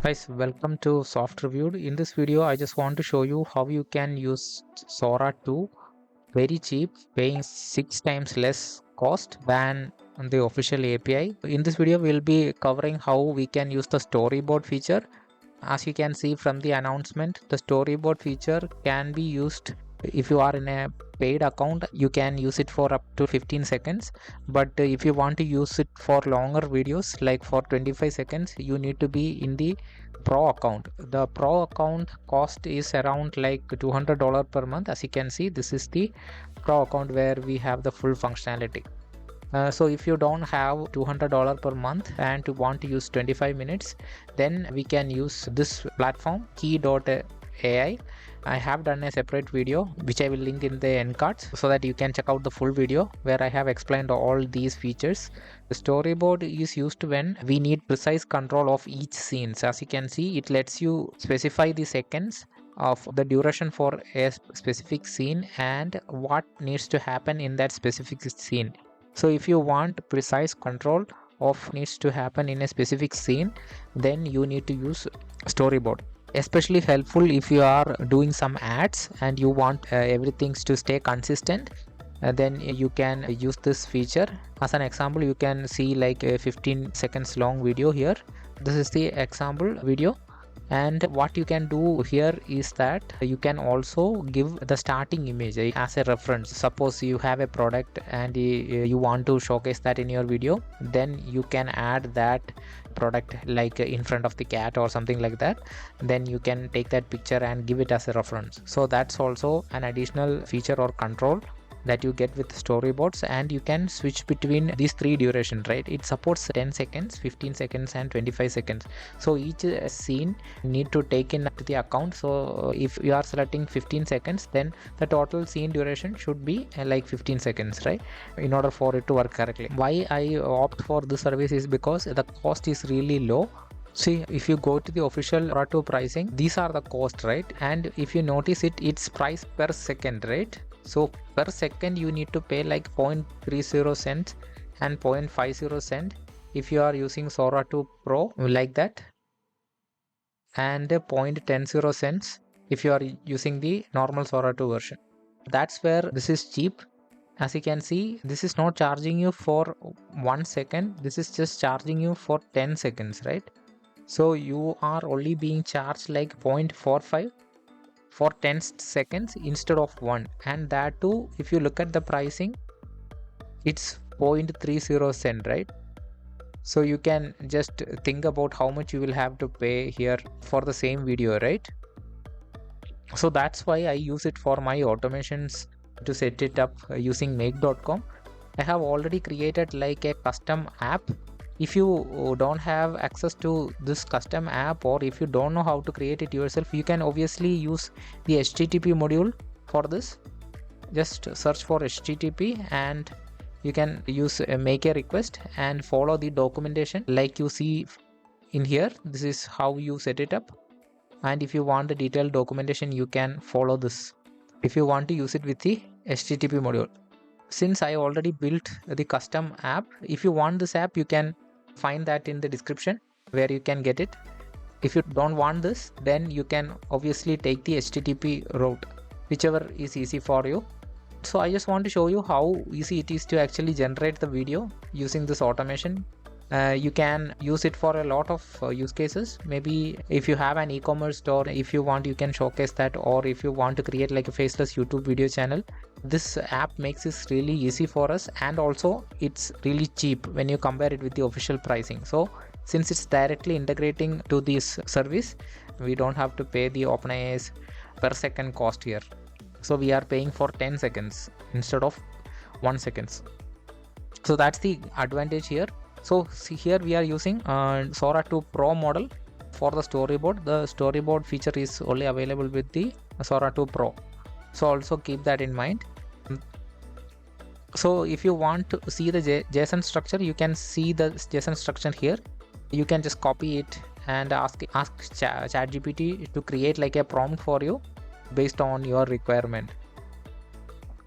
Guys, welcome to Softreviewed. In this video, I just want to show you how you can use Sora 2 very cheap, paying 6 times less cost than the official API. In this video, we'll be covering how we can use the storyboard feature. As you can see from the announcement, the storyboard feature can be used if you are in a paid account. You can use it for up to 15 seconds, but if you want to use it for longer videos like for 25 seconds, you need to be in the pro account. The pro account cost is around like $200 per month. As you can see, this is the pro account where we have the full functionality. So if you don't have $200 per month and to want to use 25 minutes, then we can use this platform Key.ai. I have done a separate video which I will link in the end cards so that you can check out the full video where I have explained all these features. The storyboard is used when we need precise control of each scene. So as you can see, it lets you specify the seconds of the duration for a specific scene and what needs to happen in that specific scene. So if you want precise control of needs to happen in a specific scene, then you need to use storyboard. Especially helpful if you are doing some ads and you want everything to stay consistent, then you can use this feature. As an example, you can see like a 15 seconds long video here. This is the example video. And what you can do here is that you can also give the starting image as a reference. Suppose you have a product and you want to showcase that in your video, then you can add that product like in front of the cat or something like that. Then you can take that picture and give it as a reference. So that's also an additional feature or control that you get with storyboards, and you can switch between these three durations, right? It supports 10 seconds, 15 seconds and 25 seconds. So each scene need to take in to the account. So if you are selecting 15 seconds, then the total scene duration should be like 15 seconds, right? In order for it to work correctly. Why I opt for this service is because the cost is really low. See, if you go to the official Sora 2 pricing, these are the cost, right? And if you notice it, it's price per second, right? So per second you need to pay like 0.30 cents and 0.50 cent if you are using Sora 2 Pro like that, and 0.10 cents if you are using the normal Sora 2 version. That's where this is cheap. As you can see, this is not charging you for 1 second, this is just charging you for 10 seconds, right? So you are only being charged like 0.45 for 10 seconds instead of 1, and that too, if you look at the pricing, it's 0.30 cent, right? So you can just think about how much you will have to pay here for the same video, right? So that's why I use it for my automations to set it up using make.com. I have already created like a custom app. If you don't have access to this custom app, or if you don't know how to create it yourself, you can obviously use the HTTP module for this. Just search for HTTP and you can use make a request and follow the documentation like you see in here. This is how you set it up, and if you want the detailed documentation, you can follow this if you want to use it with the HTTP module. Since I already built the custom app, if you want this app, you can find that in the description where you can get it. If you don't want this, then you can obviously take the HTTP route, whichever is easy for you. So I just want to show you how easy it is to actually generate the video using this automation. You can use it for a lot of use cases. Maybe if you have an e-commerce store, if you want, you can showcase that, or if you want to create like a faceless YouTube video channel, this app makes this really easy for us, and also it's really cheap when you compare it with the official pricing. So since it's directly integrating to this service, we don't have to pay the OpenAI's per second cost here. So we are paying for 10 seconds instead of 1 second. So that's the advantage here. So see, here we are using Sora 2 Pro model for the storyboard. The storyboard feature is only available with the Sora 2 Pro. So also keep that in mind. So if you want to see the JSON structure, you can see the JSON structure here. You can just copy it and ask ChatGPT to create like a prompt for you based on your requirement.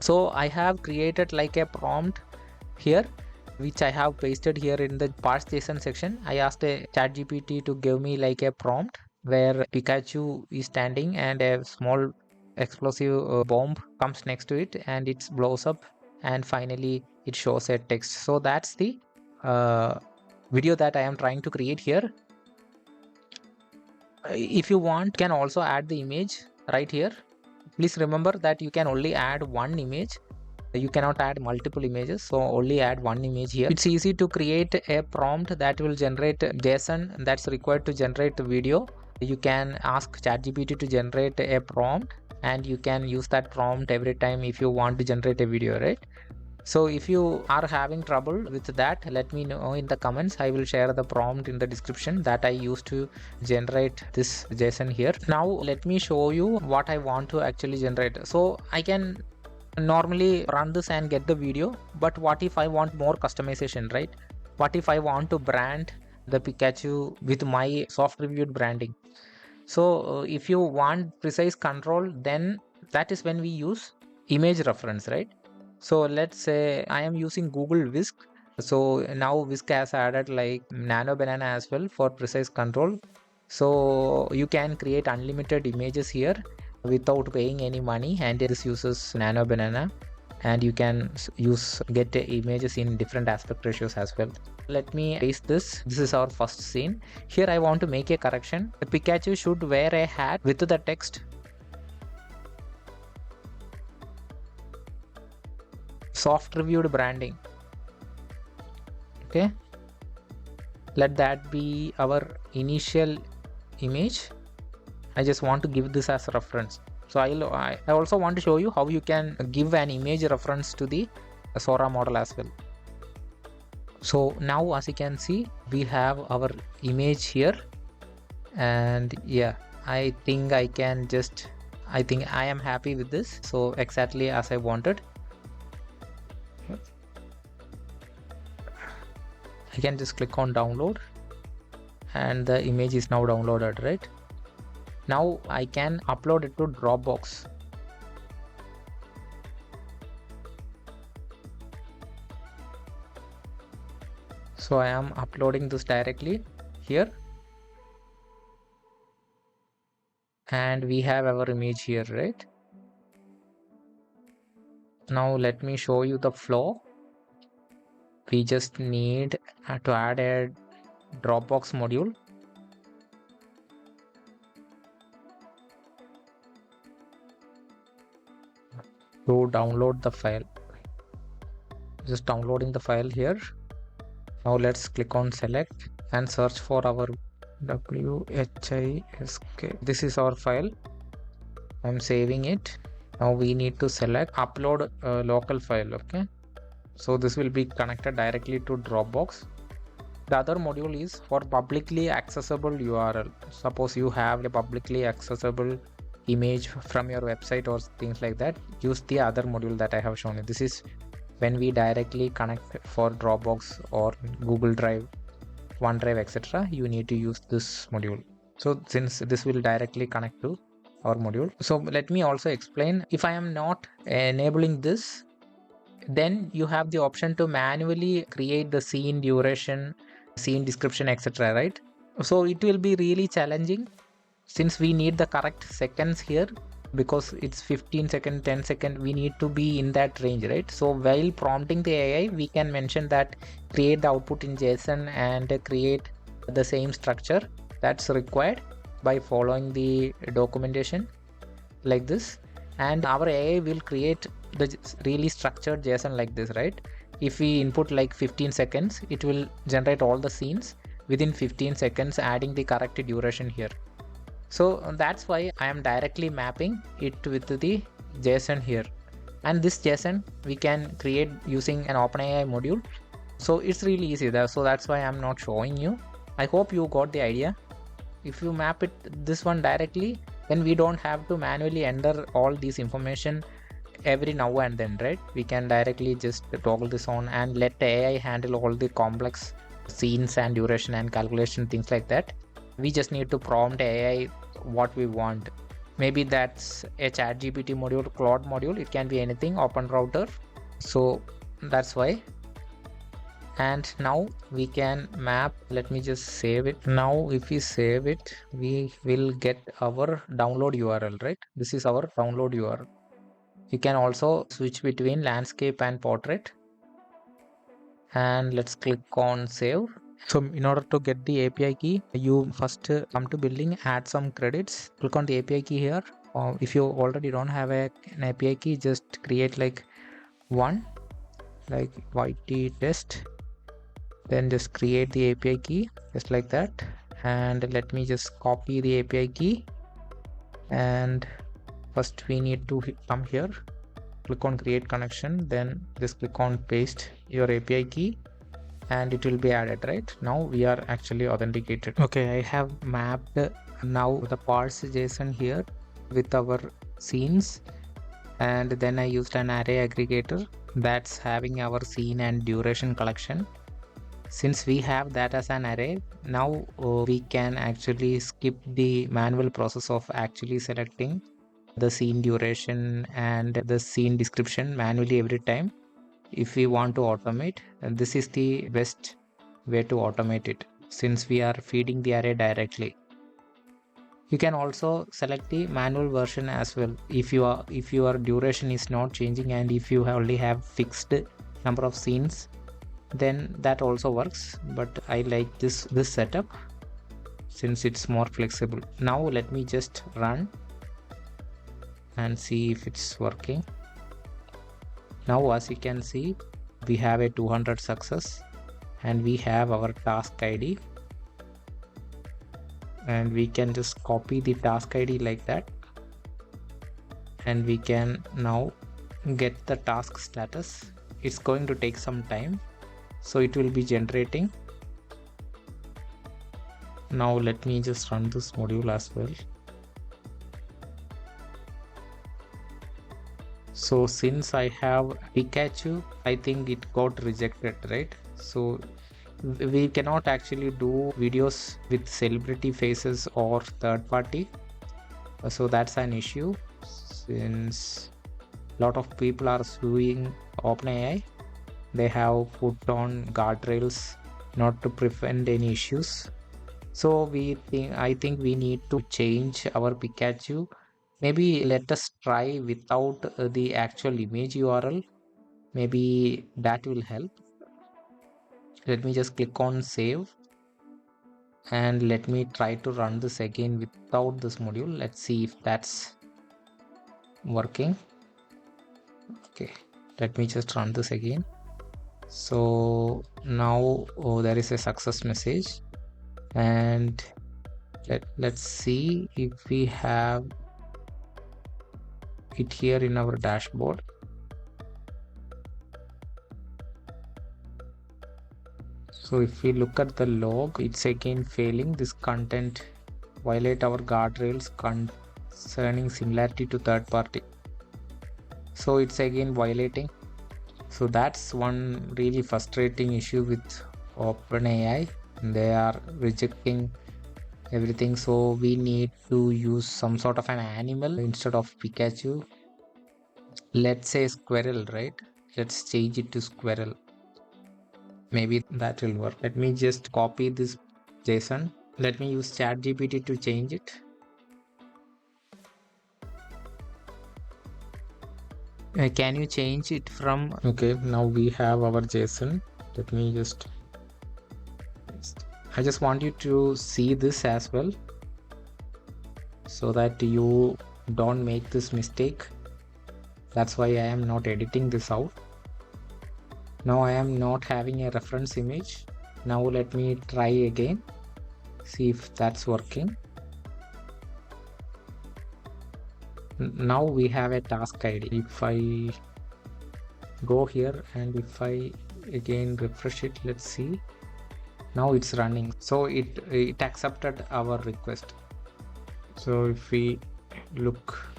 So I have created like a prompt here which I have pasted here in the parse JSON section. I asked a ChatGPT to give me like a prompt where Pikachu is standing and a small explosive bomb comes next to it and it blows up, and finally it shows a text. So that's the video that I am trying to create here. If you want, you can also add the image right here. Please remember that you can only add one image. You cannot add multiple images, so only add one image here. It's easy to create a prompt that will generate JSON that's required to generate the video. You can ask ChatGPT to generate a prompt, and you can use that prompt every time if you want to generate a video, right? So if you are having trouble with that, let me know in the comments. I will share the prompt in the description that I used to generate this JSON here. Now let me show you what I want to actually generate. So I can normally run this and get the video, but what if I want more customization, right? What if I want to brand the Pikachu with my Softreviewed branding? So if you want precise control, then that is when we use image reference, right? So let's say I am using Google Whisk. So now Whisk has added like Nano Banana as well for precise control. So you can create unlimited images here without paying any money, and this uses Nano Banana, and you can get images in different aspect ratios as well. Let me paste this. This is our first scene. Here I want to make a correction. The Pikachu should wear a hat with the text Softreviewed branding. Okay, let that be our initial image. I just want to give this as a reference. So I also want to show you how you can give an image reference to the Sora model as well. So now as you can see, we have our image here, and yeah, I think I am happy with this. So exactly as I wanted. I can just click on download, and the image is now downloaded, right? Now I can upload it to Dropbox. So I am uploading this directly here, and we have our image here, right? Now let me show you the flow. We just need to add a Dropbox module. To download the file, just downloading the file here. Now let's click on select and search for our WHISK. This is our file. I'm saving it. Now we need to select upload a local file. Okay, so this will be connected directly to Dropbox. The other module is for publicly accessible URL. Suppose you have a publicly accessible image from your website or things like that, use the other module that I have shown you. This is when we directly connect for Dropbox or Google Drive, OneDrive, etc. You need to use this module. So since this will directly connect to our module. So let me also explain. If I am not enabling this, then you have the option to manually create the scene duration, scene description, etc., right? So it will be really challenging since we need the correct seconds here, because it's 15 second, 10 second, we need to be in that range, right? So while prompting the AI, we can mention that create the output in JSON and create the same structure that's required by following the documentation like this, and our AI will create the really structured JSON like this, right? If we input like 15 seconds, it will generate all the scenes within 15 seconds, adding the correct duration here. So that's why I am directly mapping it with the JSON here, and this JSON we can create using an OpenAI module. So it's really easy there. So that's why I'm not showing you. I hope you got the idea. If you map it this one directly, then we don't have to manually enter all these information every now and then, right? We can directly just toggle this on and let the AI handle all the complex scenes and duration and calculation, things like that. We just need to prompt AI what we want. Maybe that's a ChatGPT module, Claude module, it can be anything, open router. So that's why. And now we can map. Let me just save it. Now if we save it, we will get our download URL, right? This is our download URL. You can also switch between landscape and portrait. And let's click on save. So in order to get the API key, you first come to building, add some credits, click on the API key here. If you already don't have an API key, just create like one, like YT test, then just create the API key just like that. And let me just copy the API key, and first we need to come here, click on create connection, then just click on paste your API key, and it will be added. Right now we are actually authenticated. Okay, I have mapped now the parse JSON here with our scenes, and then I used an array aggregator that's having our scene and duration collection. Since we have that as an array, now we can actually skip the manual process of actually selecting the scene duration and the scene description manually every time. If we want to automate, and this is the best way to automate it, since we are feeding the array directly. You can also select the manual version as well if your duration is not changing, and if you only have fixed number of scenes, then that also works. But I like this setup since it's more flexible. Now let me just run and see if it's working. Now as you can see, we have a 200 success, and we have our task ID, and we can just copy the task ID like that, and we can now get the task status. It's going to take some time, so it will be generating. Now let me just run this module as well. So since I have Pikachu, I think it got rejected, right? So we cannot actually do videos with celebrity faces or third party. So that's an issue, since a lot of people are suing OpenAI. They have put on guardrails not to prevent any issues. So I think we need to change our Pikachu. Maybe let us try without the actual image URL. Maybe that will help. Let me just click on save, and let me try to run this again without this module. Let's see if that's working. Okay, let me just run this again. So now there is a success message, and let's see if we have it here in our dashboard. So if we look at the log, it's again failing. This content violate our guardrails concerning similarity to third party. So it's again violating. So that's one really frustrating issue with OpenAI. They are rejecting everything. So we need to use some sort of an animal instead of Pikachu. Let's say Squirrel, right? Let's change it to Squirrel. Maybe that will work. Let me just copy this JSON. Let me use ChatGPT to change it. Can you change it from? Okay, now we have our JSON. Let me just, I just want you to see this as well, so that you don't make this mistake. That's why I am not editing this out. Now I am not having a reference image. Now let me try again, see if that's working. Now we have a task ID. If I go here and if I again refresh it, let's see. Now it's running. So it accepted our request. So if we look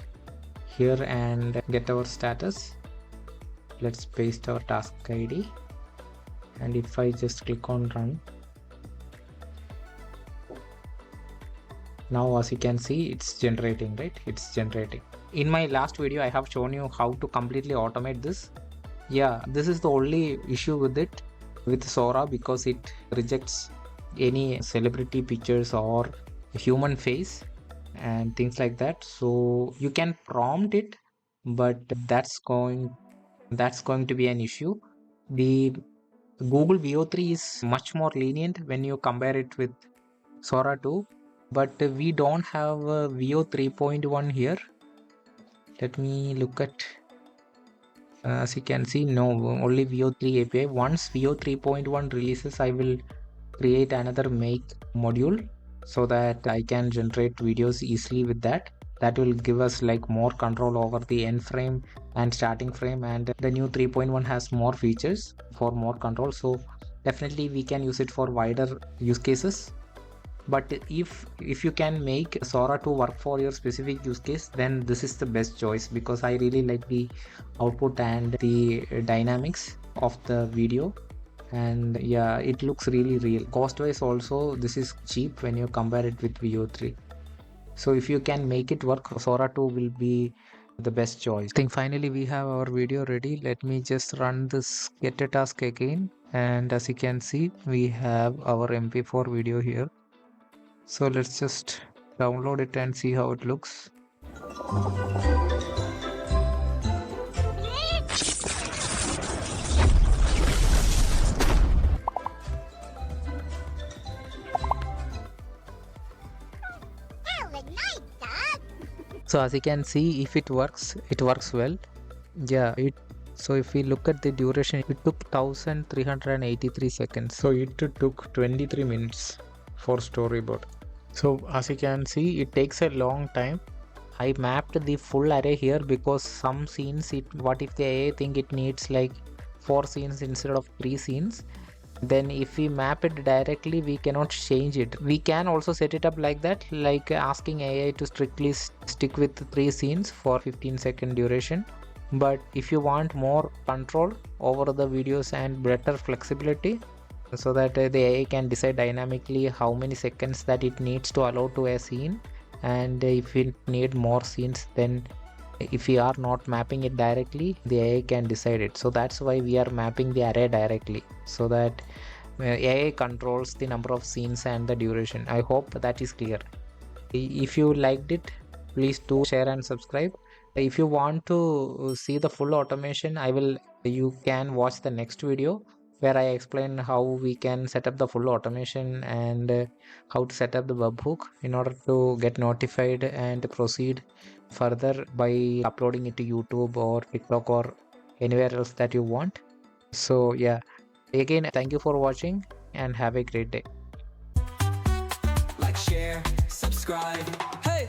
here and get our status, let's paste our task ID, and if I just click on run, now as you can see, it's generating, right? It's generating. In my last video, I have shown you how to completely automate this. Yeah, this is the only issue with it. with Sora because it rejects any celebrity pictures or human face and things like that. So you can prompt it, but that's going to be an issue. The Google VO3 is much more lenient when you compare it with Sora 2, but we don't have VO 3.1 here. Let me look at, as you can see, no, only VO3 API. Once VO 3.1 releases, I will create another make module so that I can generate videos easily with that. That will give us like more control over the end frame and starting frame, and the new 3.1 has more features for more control. So definitely we can use it for wider use cases. But if you can make Sora to work for your specific use case, then this is the best choice, because I really like the output and the dynamics of the video. And yeah, it looks really real. Cost wise also, this is cheap when you compare it with VO3. So if you can make it work, Sora 2 will be the best choice. I think finally we have our video ready. Let me just run this get a task again, and as you can see, we have our MP4 video here. So let's just download it and see how it looks. So as you can see, if it works well. Yeah, so if we look at the duration, it took 1383 seconds. So it took 23 minutes for storyboard. So as you can see, it takes a long time. I mapped the full array here because some scenes, what if the AI think it needs like 4 scenes instead of 3 scenes? Then if we map it directly, we cannot change it. We can also set it up like that, like asking AI to strictly stick with 3 scenes for 15-second duration. But if you want more control over the videos and better flexibility, so that the AI can decide dynamically how many seconds that it needs to allow to a scene, and if it need more scenes, then if we are not mapping it directly, the AI can decide it. So that's why we are mapping the array directly, so that AI controls the number of scenes and the duration. I hope that is clear. If you liked it, please do share and subscribe. If you want to see the full automation, you can watch the next video where I explain how we can set up the full automation and how to set up the webhook in order to get notified and proceed further by uploading it to YouTube or TikTok or anywhere else that you want. So yeah, again, thank you for watching and have a great day. Like, share, subscribe. Hey!